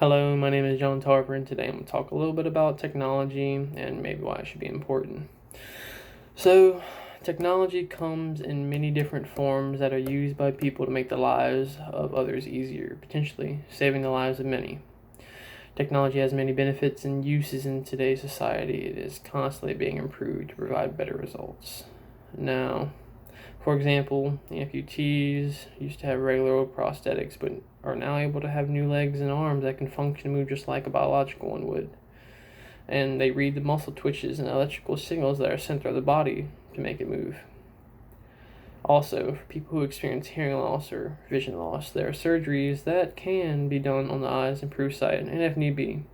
Hello, my name is John Tarver, and today I'm going to talk a little bit about technology and maybe why it should be important. So, technology comes in many different forms that are used by people to make the lives of others easier, potentially saving the lives of many. Technology has many benefits and uses in today's society. It is constantly being improved to provide better results. Now, for example, amputees used to have regular old prosthetics, but are now able to have new legs and arms that can function and move just like a biological one would. And they read the muscle twitches and electrical signals that are sent through the body to make it move. Also, for people who experience hearing loss or vision loss, there are surgeries that can be done on the eyes to improve sight, and if need be,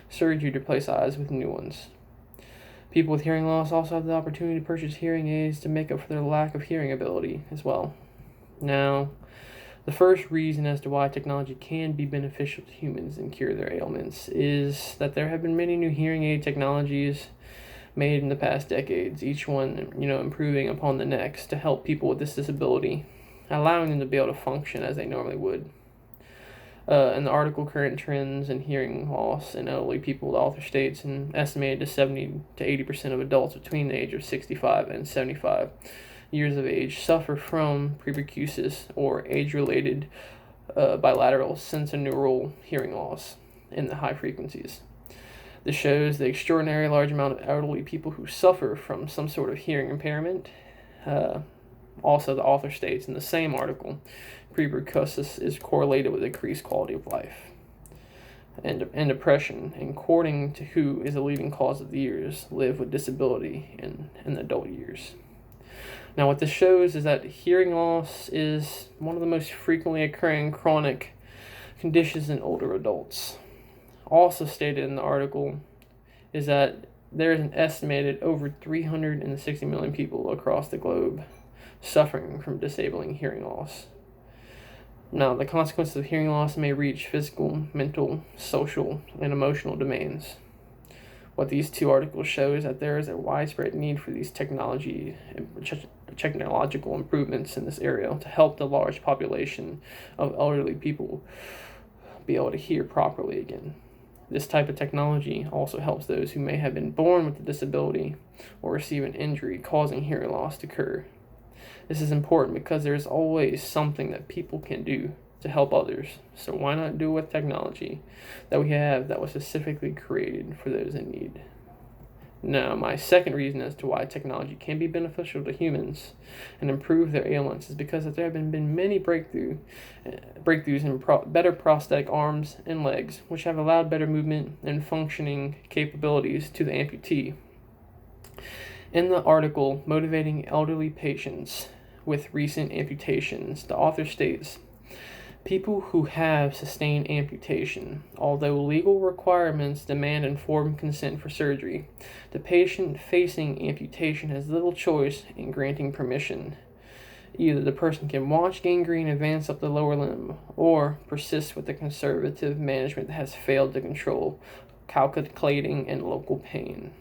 surgery to replace eyes with new ones. People with hearing loss also have the opportunity to purchase hearing aids to make up for their lack of hearing ability as well. Now, the first reason as to why technology can be beneficial to humans and cure their ailments is that there have been many new hearing aid technologies made in the past decades, each one, improving upon the next to help people with this disability, allowing them to be able to function as they normally would. In the article Current Trends in Hearing Loss in Elderly People, the author states an estimated 70 to 80% of adults between the age of 65 and 75 years of age suffer from presbycusis or age-related bilateral sensorineural hearing loss in the high frequencies. This shows the extraordinary large amount of elderly people who suffer from some sort of hearing impairment. Also, the author states in the same article, presbycusis is correlated with increased quality of life and depression, and according to WHO is the leading cause of the years lived with disability in the adult years. Now, what this shows is that hearing loss is one of the most frequently occurring chronic conditions in older adults. Also stated in the article is that there is an estimated over 360 million people across the globe suffering from disabling hearing loss. Now, the consequences of hearing loss may reach physical, mental, social, and emotional domains. What these two articles show is that there is a widespread need for these technological improvements in this area to help the large population of elderly people be able to hear properly again. This type of technology also helps those who may have been born with a disability or receive an injury causing hearing loss to occur. This is important because there is always something that people can do to help others. So why not do it with technology that we have that was specifically created for those in need? Now, my second reason as to why technology can be beneficial to humans and improve their ailments is because there have been many breakthroughs in better prosthetic arms and legs, which have allowed better movement and functioning capabilities to the amputee. In the article, Motivating Elderly Patients with Recent Amputations, the author states, people who have sustained amputation, although legal requirements demand informed consent for surgery, the patient facing amputation has little choice in granting permission. Either the person can watch gangrene advance up the lower limb, or persist with the conservative management that has failed to control calculating and local pain.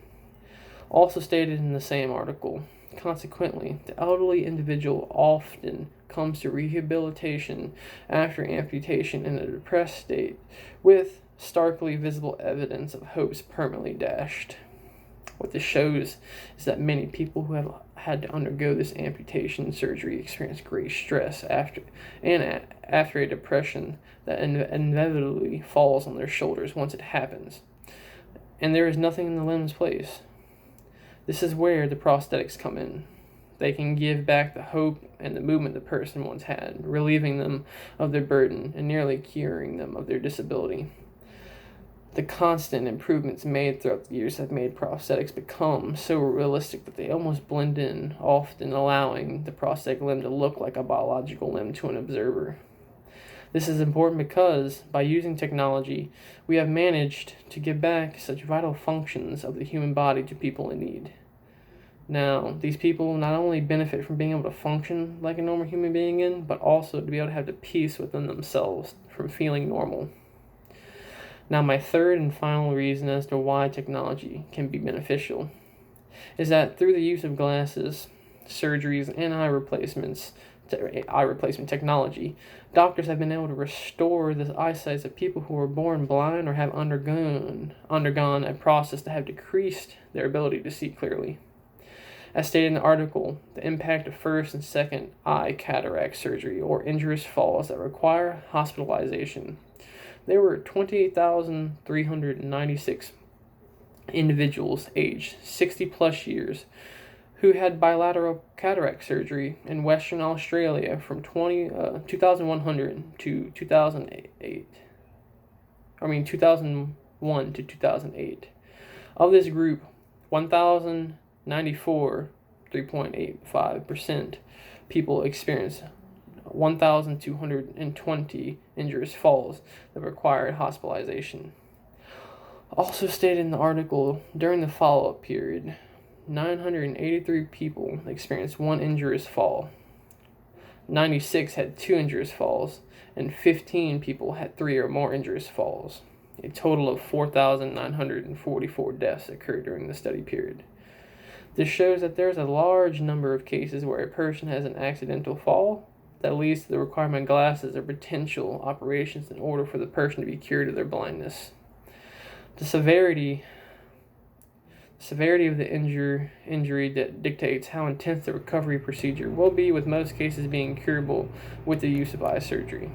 Also stated in the same article, consequently, the elderly individual often comes to rehabilitation after amputation in a depressed state, with starkly visible evidence of hopes permanently dashed. What this shows is that many people who have had to undergo this amputation surgery experience great stress after a depression that inevitably falls on their shoulders once it happens, and there is nothing in the limb's place. This is where the prosthetics come in. They can give back the hope and the movement the person once had, relieving them of their burden and nearly curing them of their disability. The constant improvements made throughout the years have made prosthetics become so realistic that they almost blend in, often allowing the prosthetic limb to look like a biological limb to an observer. This is important because, by using technology, we have managed to give back such vital functions of the human body to people in need. Now, these people not only benefit from being able to function like a normal human being but also to be able to have the peace within themselves from feeling normal. Now, my third and final reason as to why technology can be beneficial is that through the use of glasses, surgeries, and eye replacements, eye replacement technology. Doctors have been able to restore the eyesight of people who were born blind or have undergone a process that have decreased their ability to see clearly. As stated in the article, the impact of first and second eye cataract surgery or injurious falls that require hospitalization. There were 28,396 individuals aged 60 plus years who had bilateral cataract surgery in Western Australia from 2100 to 2008. 2001 to 2008. Of this group, 1,094, 3.85% people experienced 1,220 injurious falls that required hospitalization. Also stated in the article, during the follow-up period, 983 people experienced one injurious fall, 96 had two injurious falls, and 15 people had three or more injurious falls. A total of 4,944 deaths occurred during the study period. This shows that there's a large number of cases where a person has an accidental fall that leads to the requirement of glasses or potential operations in order for the person to be cured of their blindness. The severity of the injury that dictates how intense the recovery procedure will be, with most cases being curable with the use of eye surgery.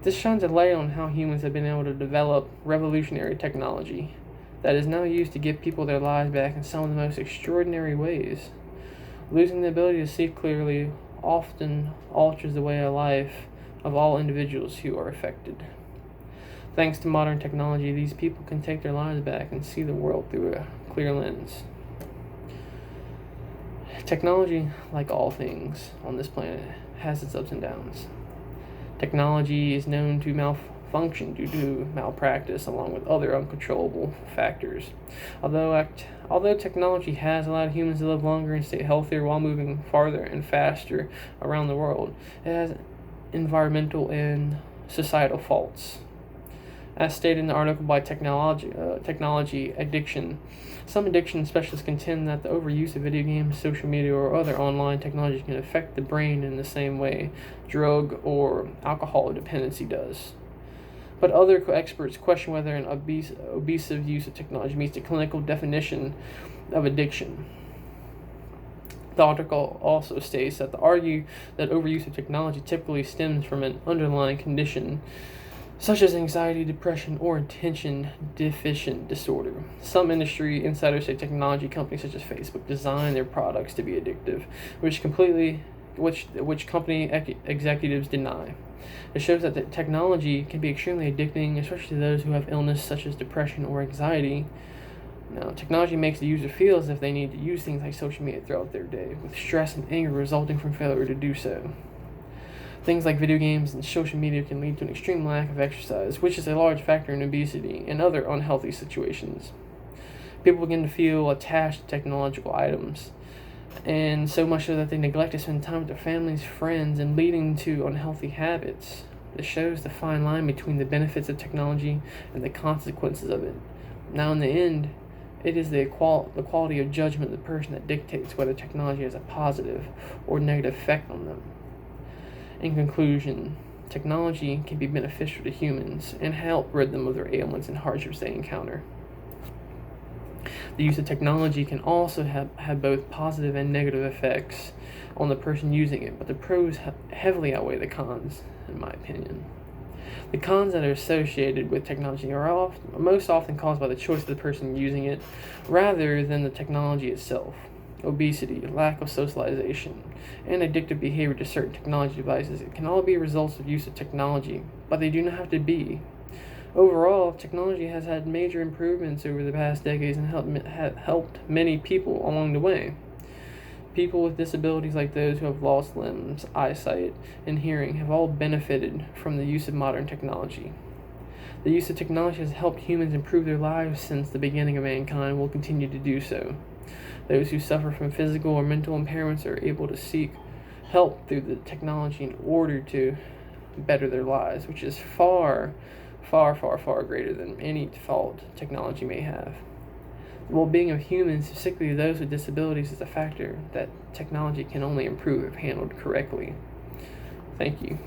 This shines a light on how humans have been able to develop revolutionary technology that is now used to give people their lives back in some of the most extraordinary ways. Losing the ability to see clearly often alters the way of life of all individuals who are affected. Thanks to modern technology, these people can take their lives back and see the world through a clear lens. Technology, like all things on this planet, has its ups and downs. Technology is known to malfunction due to malpractice, along with other uncontrollable factors. Although technology has allowed humans to live longer and stay healthier while moving farther and faster around the world, it has environmental and societal faults. As stated in the article by Technology Addiction, some addiction specialists contend that the overuse of video games, social media, or other online technology can affect the brain in the same way drug or alcohol dependency does. But other experts question whether an obsessive use of technology meets the clinical definition of addiction. The article also states that argue that overuse of technology typically stems from an underlying condition such as anxiety, depression, or attention deficit disorder. Some industry insiders say technology companies such as Facebook design their products to be addictive, which company executives deny. It shows that the technology can be extremely addicting, especially to those who have illness such as depression or anxiety. Now, technology makes the user feel as if they need to use things like social media throughout their day, with stress and anger resulting from failure to do so. Things like video games and social media can lead to an extreme lack of exercise, which is a large factor in obesity and other unhealthy situations. People begin to feel attached to technological items, and so much so that they neglect to spend time with their families, friends, and leading to unhealthy habits. This shows the fine line between the benefits of technology and the consequences of it. Now, in the end, it is the quality of judgment of the person that dictates whether technology has a positive or negative effect on them. In conclusion, technology can be beneficial to humans and help rid them of their ailments and hardships they encounter. The use of technology can also have both positive and negative effects on the person using it, but the pros heavily outweigh the cons, in my opinion. The cons that are associated with technology are most often caused by the choice of the person using it rather than the technology itself. Obesity, lack of socialization, and addictive behavior to certain technology devices can all be results of use of technology, but they do not have to be. Overall, technology has had major improvements over the past decades and helped many people along the way. People with disabilities like those who have lost limbs, eyesight, and hearing have all benefited from the use of modern technology. The use of technology has helped humans improve their lives since the beginning of mankind and will continue to do so. Those who suffer from physical or mental impairments are able to seek help through the technology in order to better their lives, which is far greater than any fault technology may have. The well-being of humans, particularly those with disabilities, is a factor that technology can only improve if handled correctly. Thank you.